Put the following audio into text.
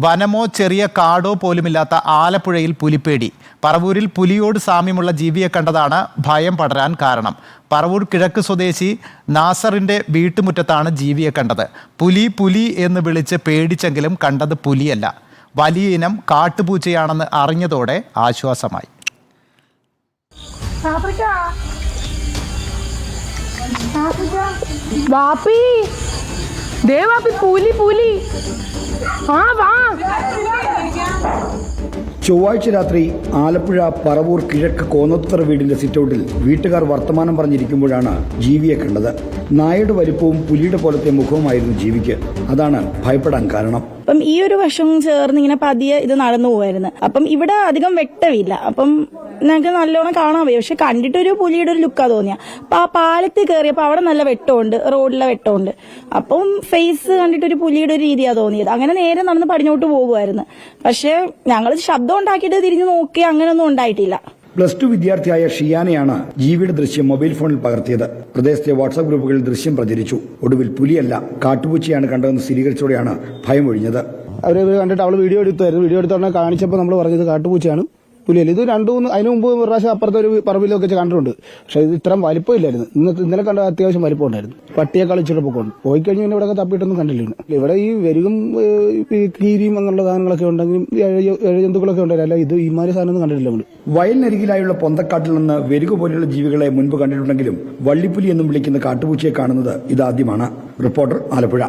വനമോ ചെറിയ കാടോ പോലുമില്ലാത്ത ആലപ്പുഴയിൽ പുലിപ്പേടി. പറവൂരിൽ പുലിയോട് സാമ്യമുള്ള ജീവിയെ കണ്ടതാണ് ഭയം പടരാൻ കാരണം. പറവൂർ കിഴക്ക് സ്വദേശി നാസറിന്റെ വീട്ടുമുറ്റത്താണ് ജീവിയെ കണ്ടത്. പുലി പുലി എന്ന് വിളിച്ച് പേടിച്ചെങ്കിലും കണ്ടത് പുലിയല്ല, വലിയ ഇനം കാട്ടുപൂച്ചയാണെന്ന് അറിഞ്ഞതോടെ ആശ്വാസമായി. വാപ്പി ദേ വാപ്പി പുലി പുലി ആ വാ. ചൊവ്വാഴ്ച രാത്രി ആലപ്പുഴ പറവൂർ കിഴക്ക് കോന്നത്തുതറ വീടിന്റെ സിറ്റൗട്ടിൽ വീട്ടുകാർ വർത്തമാനം പറഞ്ഞിരിക്കുമ്പോഴാണ് ജീവിയെ കണ്ടത്. നായയുടെ വലിപ്പവും പുലിയുടെ പോലത്തെ മുഖവുമായിരുന്നു ജീവിക്ക്. അതാണ് ഭയപ്പെടാൻ കാരണം. അപ്പം ഈ ഒരു വശം ചേർന്ന് ഇങ്ങനെ പതിയെ ഇത് നടന്നു പോവായിരുന്നു. അപ്പം ഇവിടെ അധികം വെട്ടമില്ല, അപ്പം ഞങ്ങൾക്ക് നല്ലോണം കാണാൻ പറ്റും. പക്ഷെ കണ്ടിട്ടൊരു പുലിയുടെ ഒരു ലുക്കാ തോന്നിയ. അപ്പൊ ആ പാലത്തിൽ കയറിയപ്പോൾ അവിടെ നല്ല വെട്ടമുണ്ട്, റോഡിലെ വെട്ടമുണ്ട്. അപ്പം ഫേസ് കണ്ടിട്ടൊരു പുലിയുടെ ഒരു രീതിയാ തോന്നിയത്. അങ്ങനെ നേരെ നടന്ന് പടിഞ്ഞോട്ട് പോകുമായിരുന്നു. പക്ഷെ ഞങ്ങൾ ശബ്ദം ഉണ്ടാക്കിയിട്ട് തിരിഞ്ഞു നോക്കി, അങ്ങനെയൊന്നും ഉണ്ടായിട്ടില്ല. +2 വിദ്യാർത്ഥിയായ ഷിയാനെയാണ് ജീവിയുടെ ദൃശ്യം മൊബൈൽ ഫോണിൽ പകർത്തിയത്. പ്രദേശത്തെ വാട്സാപ്പ് ഗ്രൂപ്പുകളിൽ ദൃശ്യം പ്രചരിച്ചു. ഒടുവിൽ പുലിയല്ല കാട്ടുപൂച്ചയാണ് കണ്ടതെന്ന് സ്ഥിരീകരിച്ചതോടെയാണ് ഭയം ഒഴിഞ്ഞത്. അവർ കണ്ടിട്ട് അവൾ വീഡിയോ എടുത്തായിരുന്നു. വീഡിയോ എടുത്തോണ്ട് കാണിച്ചപ്പോൾ നമ്മൾ പറഞ്ഞത് കാട്ടുപൂച്ചയാണ്, പുലിയല്ല. ഇത് അതിനു മുമ്പ് ഒരു പ്രാവശ്യം അപ്പുറത്തെ ഒരു പറമ്പിലൊക്കെ വെച്ച് കണ്ടിട്ടുണ്ട്. പക്ഷെ ഇത് ഇത്രയും വലിപ്പമില്ലായിരുന്നു. ഇന്നലെ കണ്ട അത്യാവശ്യം വലിപ്പം ഉണ്ടായിരുന്നു. പട്ടിയെ കളിച്ചിട്ടപ്പോൾ കൊണ്ട് പോയി കഴിഞ്ഞ് പിന്നെ ഇവിടെ തപ്പിയിട്ടൊന്നും കണ്ടില്ല. ഇവിടെ ഈ വെരുകും കീരിയും അങ്ങനെയുള്ള സാധനങ്ങളൊക്കെ ഉണ്ടെങ്കിലും ജന്തുക്കളൊക്കെ ഉണ്ടായിരുന്നു. അല്ല ഇത് ഈമാതിരി സാധനം കണ്ടിട്ടില്ല നമ്മൾ. വയലിനരികിലായുള്ള പൊന്തക്കാട്ടിൽ നിന്ന് വെരുകു പോലെയുള്ള ജീവികളെ മുൻപ് കണ്ടിട്ടുണ്ടെങ്കിലും വള്ളിപ്പുലി എന്നും വിളിക്കുന്ന കാട്ടുപൂച്ചയെ കാണുന്നത് ഇതാദ്യമാണ്. റിപ്പോർട്ടർ, ആലപ്പുഴ.